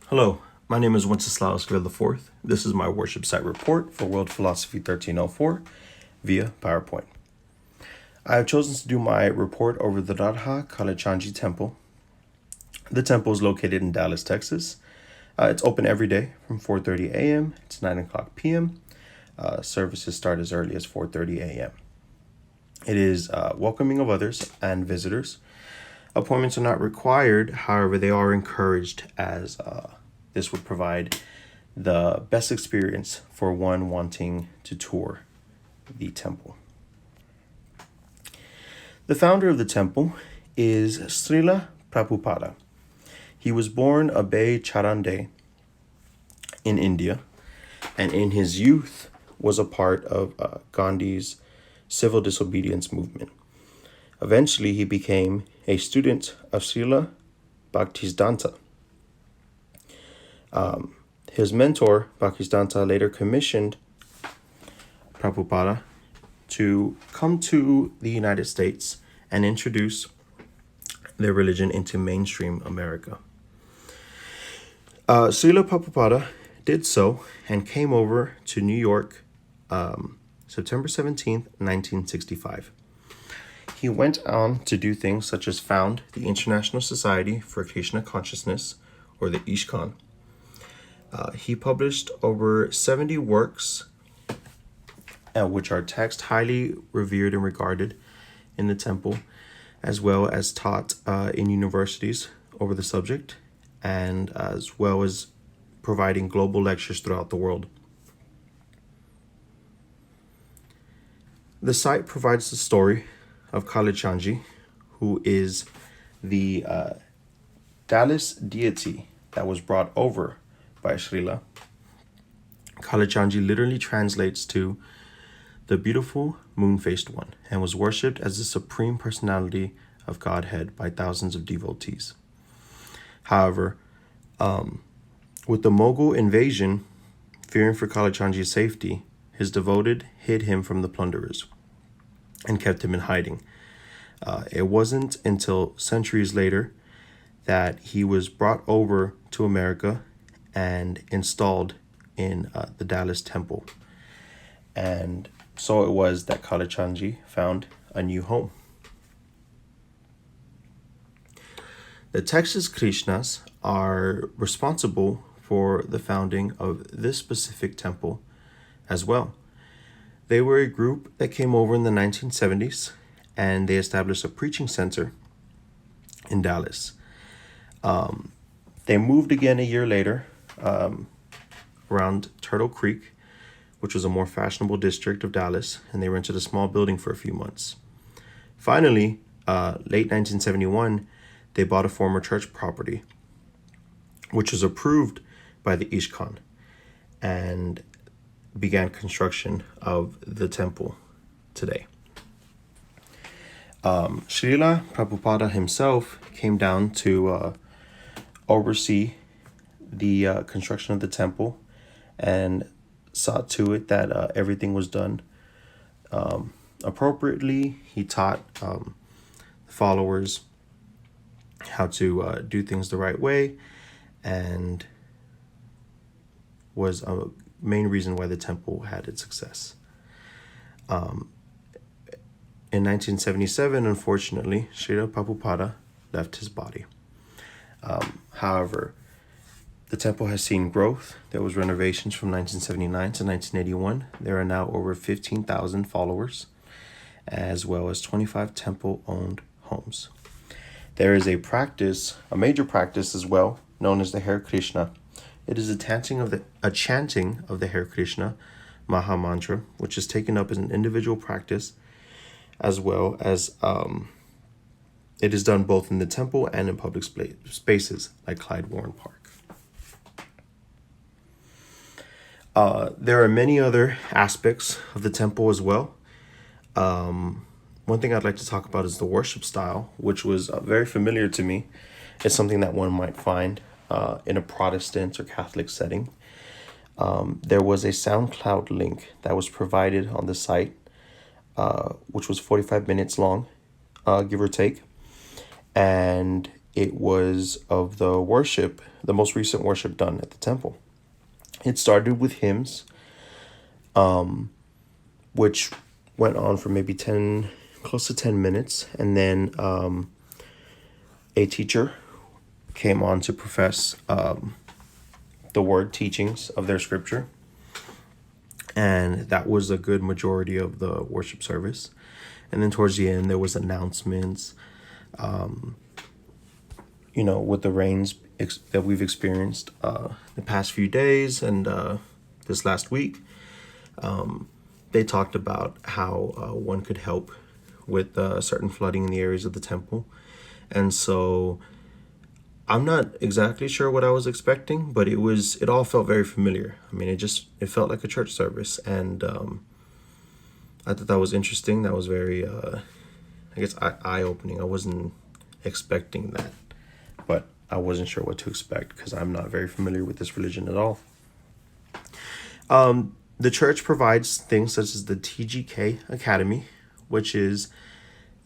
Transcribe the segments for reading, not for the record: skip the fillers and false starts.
Hello, my name is Wenceslaus Grill IV. This is my worship site report for World Philosophy 1304 via PowerPoint. I have chosen to do my report over the Radha Kalachandji Temple. The temple is located in Dallas, Texas. It's open every day from 4:30 a.m. to 9 o'clock p.m. Services start as early as 4:30 a.m. It is welcoming of others and visitors. Appointments are not required, however, they are encouraged as this would provide the best experience for one wanting to tour the temple. The founder of the temple is Srila Prabhupada. He was born Abhay Charande in India, and in his youth was a part of Gandhi's civil disobedience movement. Eventually, he became a student of Srila Bhaktisiddhanta. His mentor, Bhaktisiddhanta, later commissioned Prabhupada to come to the United States and introduce their religion into mainstream America. Srila Prabhupada did so and came over to New York September 17th, 1965. He went on to do things such as found the International Society for Krishna Consciousness, or the ISKCON. He published over 70 works, which are texts highly revered and regarded in the temple, as well as taught in universities over the subject, and as well as providing global lectures throughout the world. The site provides the story of Kalachandji, who is the Dallas deity that was brought over by Srila. Kalachandji literally translates to the beautiful moon-faced one and was worshipped as the supreme personality of Godhead by thousands of devotees. However, with the Mughal invasion, fearing for Kalachandji's safety, his devoted hid him from the plunderers and kept him in hiding. It wasn't until centuries later that he was brought over to America and installed in the Dallas temple. And so it was that Kalachandji found a new home. The Texas Krishnas are responsible for the founding of this specific temple as well. They were a group that came over in the 1970s, and they established a preaching center in Dallas. They moved again a year later around Turtle Creek, which was a more fashionable district of Dallas, and they rented a small building for a few months. Finally, late 1971, they bought a former church property, which was approved by the ISKCON, and began construction of the temple today. Srila Prabhupada himself came down to oversee the construction of the temple and saw to it that everything was done appropriately. He taught followers how to do things the right way, and was a main reason why the temple had its success. In 1977, unfortunately, Srila Prabhupada left his body. However, the temple has seen growth. There was renovations from 1979 to 1981. There are now over 15,000 followers, as well as 25 temple-owned homes. There is a major practice as well, known as the Hare Krishna. It is a chanting of the Hare Krishna Maha Mantra, which is taken up as an individual practice, as well as it is done both in the temple and in public spaces like Clyde Warren Park. There are many other aspects of the temple as well. One thing I'd like to talk about is the worship style, which was very familiar to me. It's something that one might find in a Protestant or Catholic setting. There was a SoundCloud link that was provided on the site, which was 45 minutes long, give or take. And it was of the worship, the most recent worship done at the temple. It started with hymns, which went on for maybe close to 10 minutes. And then a teacher came on to profess the word teachings of their scripture. And that was a good majority of the worship service. And then towards the end, there was announcements, with the rains that we've experienced the past few days and this last week. They talked about how one could help with certain flooding in the areas of the temple. And so I'm not exactly sure what I was expecting, but it all felt very familiar. I mean, it felt like a church service. And I thought that was interesting. That was very, eye-opening. I wasn't expecting that, but I wasn't sure what to expect because I'm not very familiar with this religion at all. The church provides things such as the TGK Academy, which is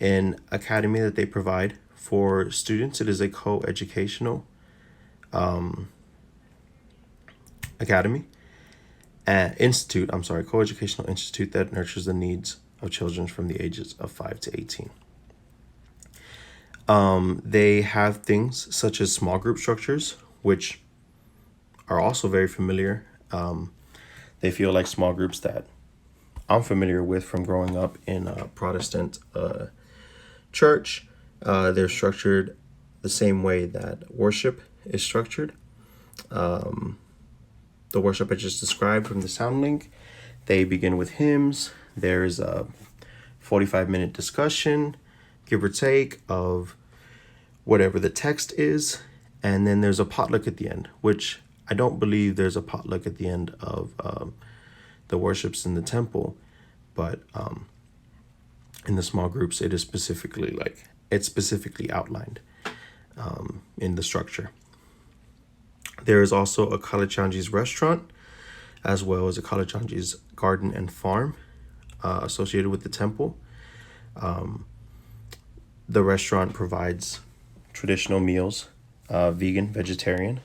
an academy that they provide for students. It is a co-educational academy, co-educational institute that nurtures the needs of children from the ages of 5 to 18. They have things such as small group structures, which are also very familiar. They feel like small groups that I'm familiar with from growing up in a Protestant church. They're structured the same way that worship is structured. The worship I just described from the sound link, they begin with hymns. There's a 45-minute discussion, give or take, of whatever the text is. And then there's a potluck at the end, which I don't believe there's a potluck at the end of the worships in the temple. But in the small groups, it's specifically outlined in the structure. There is also a Kalachandji's restaurant, as well as a Kalachandji's garden and farm associated with the temple. The restaurant provides traditional meals, vegan, vegetarian,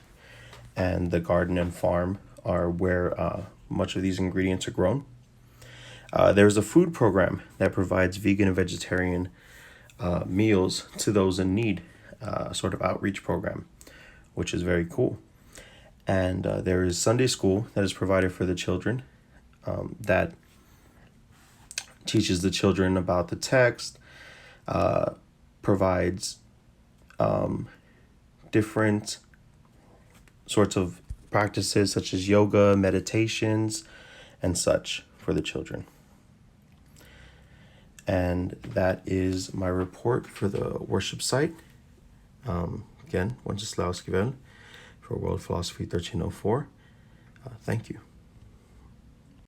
and the garden and farm are where much of these ingredients are grown. There's a food program that provides vegan and vegetarian meals to those in need, sort of outreach program, which is very cool. And there is Sunday school that is provided for the children that teaches the children about the text, provides different sorts of practices such as yoga, meditations, and such for the children. And that is my report for the worship site. Again, Wenceslaus Kivel for World Philosophy 1304. Thank you.